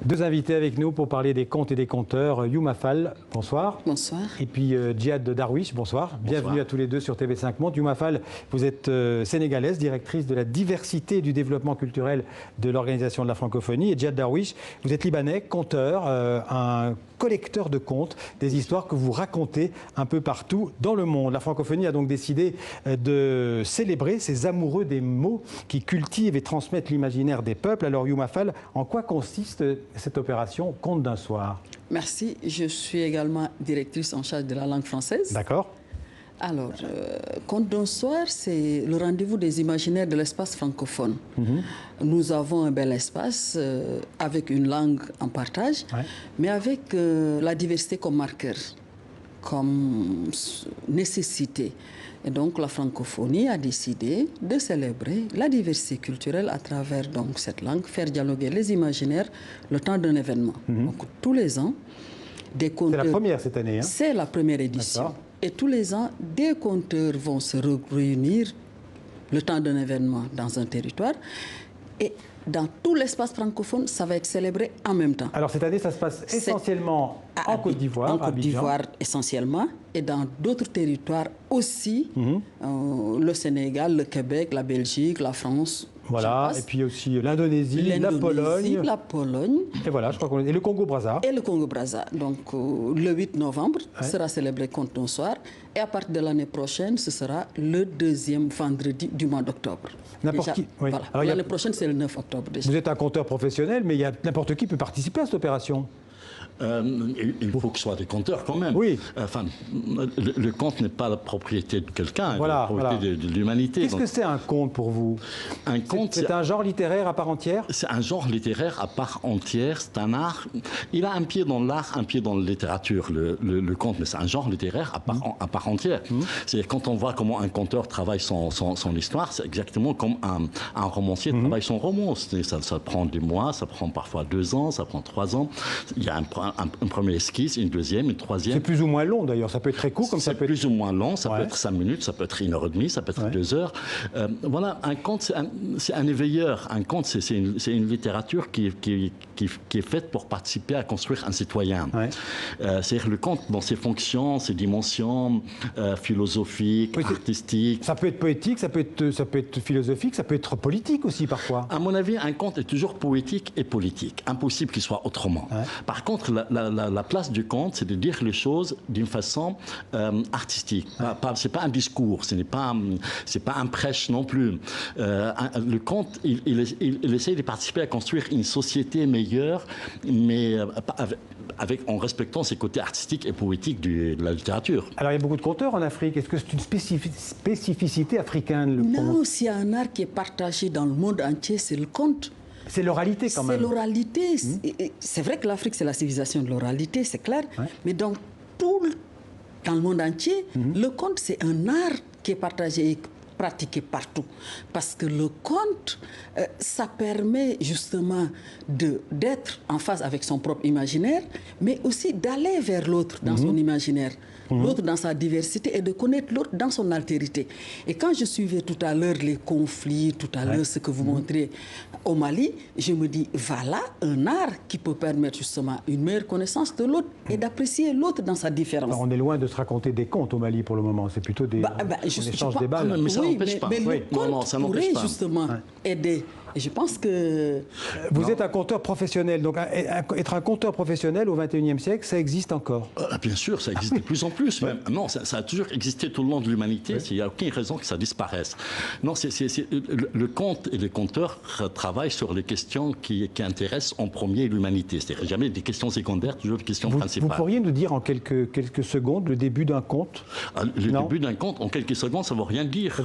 Deux invités avec nous pour parler des contes et des conteurs. Youma Fall, bonsoir. Bonsoir. Et puis Djihad Darwish, bonsoir. Bienvenue à tous les deux sur TV5 Monde. Youma Fall, vous êtes sénégalaise, directrice de la diversité et du développement culturel de l'Organisation de la Francophonie. Et Djihad Darwish, vous êtes libanais, conteur, un collecteur de contes, des histoires que vous racontez un peu partout dans le monde. La francophonie a donc décidé de célébrer ces amoureux des mots qui cultivent et transmettent l'imaginaire des peuples. Alors Youma Fall, en quoi consiste cette opération Conte d'un soir? Merci. Je suis également directrice en charge de la langue française. D'accord. Alors, Conte d'un soir, c'est le rendez-vous des imaginaires de l'espace francophone. Nous avons un bel espace avec une langue en partage, mais avec la diversité comme marqueur, comme nécessité. Et donc, la francophonie a décidé de célébrer la diversité culturelle à travers donc, cette langue, faire dialoguer les imaginaires le temps d'un événement. Donc, tous les ans, des conteurs... C'est la première cette année, hein? C'est la première édition. Et tous les ans, des conteurs vont se réunir le temps d'un événement dans un territoire. Et dans tout l'espace francophone, ça va être célébré en même temps. Alors cette année, ça se passe essentiellement en Côte d'Ivoire. En Côte d'Ivoire essentiellement, et dans d'autres territoires aussi, le Sénégal, le Québec, la Belgique, la France. Voilà, et puis aussi l'Indonésie, la Pologne. Et voilà, je crois qu'on... Et le Congo-Brazza. Et le Congo-Brazza. Donc le 8 novembre sera célébré Conte d'un soir. Et à partir de l'année prochaine, ce sera le deuxième vendredi du mois d'octobre. N'importe qui. Oui. Voilà. L'année prochaine, c'est le 9 octobre déjà. Vous êtes un conteur professionnel, mais n'importe qui peut participer à cette opération. Il faut que ce soit des conteurs quand même. Oui. Enfin, le conte n'est pas la propriété de quelqu'un, voilà, la propriété de l'humanité. Qu'est-ce que c'est un conte pour vous? Un conte, c'est un genre littéraire à part entière? C'est un genre littéraire à part entière. C'est un art. Il a un pied dans l'art, un pied dans la littérature, le conte, mais c'est un genre littéraire à part entière. C'est quand on voit comment un conteur travaille son histoire, c'est exactement comme un romancier travaille son roman. Ça prend des mois, ça prend parfois 2 ans, ça prend 3 ans. Il y a un premier esquisse, une deuxième, une troisième. C'est plus ou moins long d'ailleurs, ça peut être très court comme ça peut être... plus ou moins long, ça peut être 5 minutes, ça peut être 1h30, ça peut être 2 heures. Voilà, un conte, c'est un éveilleur. Un conte, c'est une littérature qui est faite pour participer à construire un citoyen. C'est-à-dire le conte dans ses fonctions, ses dimensions philosophiques, artistiques. Ça peut être poétique, ça peut être philosophique, ça peut être politique aussi parfois. À mon avis, un conte est toujours poétique et politique. Impossible qu'il soit autrement. Par contre, la place du conte, c'est de dire les choses d'une façon artistique. C'est pas un discours, c'est pas un prêche non plus. Le conte, il essaie de participer à construire une société meilleure, mais en respectant ses côtés artistiques et poétiques de la littérature. Alors, il y a beaucoup de conteurs en Afrique. Est-ce que c'est une spécificité africaine, le conte? Non, s'il y a un art qui est partagé dans le monde entier, c'est le conte. C'est l'oralité quand même. C'est l'oralité. C'est vrai que l'Afrique, c'est la civilisation de l'oralité, c'est clair. Mais dans le monde entier, le conte, c'est un art qui est partagé et pratiqué partout. Parce que le conte, ça permet justement d'être en phase avec son propre imaginaire, mais aussi d'aller vers l'autre dans son imaginaire. L'autre dans sa diversité et de connaître l'autre dans son altérité. Et quand je suivais tout à l'heure les conflits, tout à l'heure ce que vous montrez au Mali, je me dis, voilà un art qui peut permettre justement une meilleure connaissance de l'autre et d'apprécier l'autre dans sa différence. Alors on est loin de se raconter des contes au Mali pour le moment, c'est plutôt des on échange des balles. Mais ça n'empêche pas. Mais le conte pourrait justement aider. Et je pense que... Vous êtes un conteur professionnel, donc être un conteur professionnel au XXIe siècle, ça existe encore? Bien sûr, ça existe de plus en plus. Même. Non, ça a toujours existé tout le long de l'humanité, il n'y a aucune raison que ça disparaisse. Non, le conte et les conteurs travaillent sur les questions qui intéressent en premier l'humanité. C'est-à-dire jamais des questions secondaires, toujours des questions principales. Vous pourriez nous dire en quelques secondes le début d'un conte? Le début d'un conte, en quelques secondes, ça ne veut rien dire.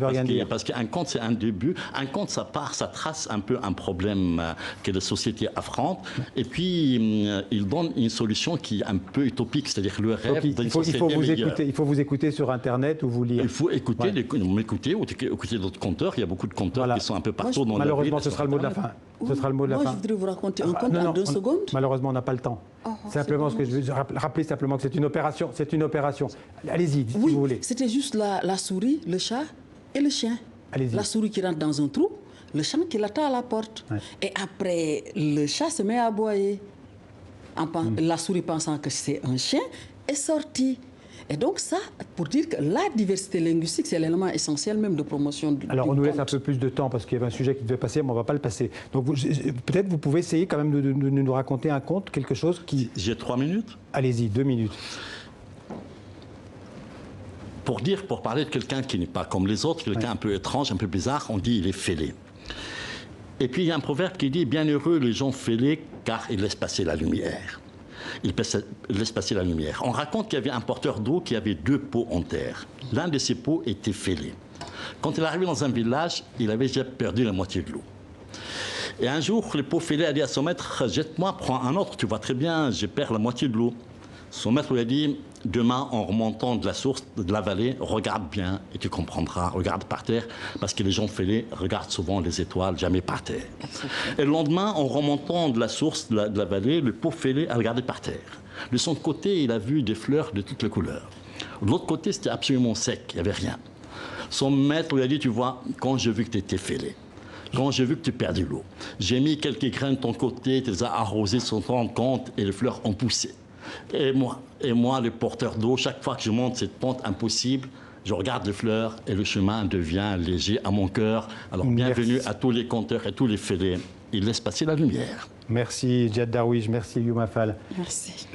Parce qu'un conte, c'est un début. Un conte, ça trace un peu un problème que la société affronte, et puis il donne une solution qui est un peu utopique, c'est-à-dire le rêve d'une société meilleure. Il faut vous écouter sur Internet ou vous lire. Il faut écouter, m'écouter ou écouter d'autres conteurs. Il y a beaucoup de conteurs qui sont un peu partout dans la ville. Malheureusement, ce sera le mot de la fin. Ce sera le mot de la fin. Moi, je voudrais vous raconter un conte en 2 secondes. Malheureusement, on n'a pas le temps. Simplement, ce que je veux rappeler simplement que c'est une opération. C'est une opération. Allez-y, si vous voulez. C'était juste la souris, le chat et le chien. La souris qui rentre dans un trou, le chat qui l'attend à la porte. Et après, le chat se met à aboyer. la souris pensant que c'est un chien, est sortie. Et donc ça, pour dire que la diversité linguistique, c'est l'élément essentiel même de promotion du Alors on nous laisse conte. un peu plus de temps parce qu'il y avait un sujet qui devait passer, mais on ne va pas le passer. Donc peut-être vous pouvez essayer quand même de nous raconter un conte, quelque chose qui... J'ai 3 minutes. Allez-y, 2 minutes. Pour parler de quelqu'un qui n'est pas comme les autres, quelqu'un un peu étrange, un peu bizarre, on dit il est fêlé. Et puis il y a un proverbe qui dit bienheureux les gens fêlés car ils laissent passer la lumière. Ils laissent passer la lumière. On raconte qu'il y avait un porteur d'eau qui avait 2 pots en terre. L'un de ces pots était fêlé. Quand il est arrivé dans un village, il avait déjà perdu la moitié de l'eau. Et un jour, le pot fêlé a dit à son maître, jette-moi, prends un autre, tu vois très bien, je perds la moitié de l'eau. Son maître lui a dit, demain, en remontant de la source, de la vallée, regarde bien et tu comprendras. Regarde par terre, parce que les gens fêlés regardent souvent les étoiles, jamais par terre. Et le lendemain, en remontant de la source, de la vallée, le pot fêlé a regardé par terre. De son côté, il a vu des fleurs de toutes les couleurs. De l'autre côté, c'était absolument sec, il n'y avait rien. Son maître lui a dit, tu vois, quand j'ai vu que tu étais fêlé, quand j'ai vu que tu perdais l'eau, j'ai mis quelques graines de ton côté, tu les as arrosées sans t'en rendre compte et les fleurs ont poussé. Et moi, le porteur d'eau, chaque fois que je monte cette pente impossible, je regarde les fleurs et le chemin devient léger à mon cœur. Alors bienvenue à tous les conteurs et tous les fêlés. Ils laissent passer la lumière. Merci Djad Darwish, merci Youma Fall. Merci.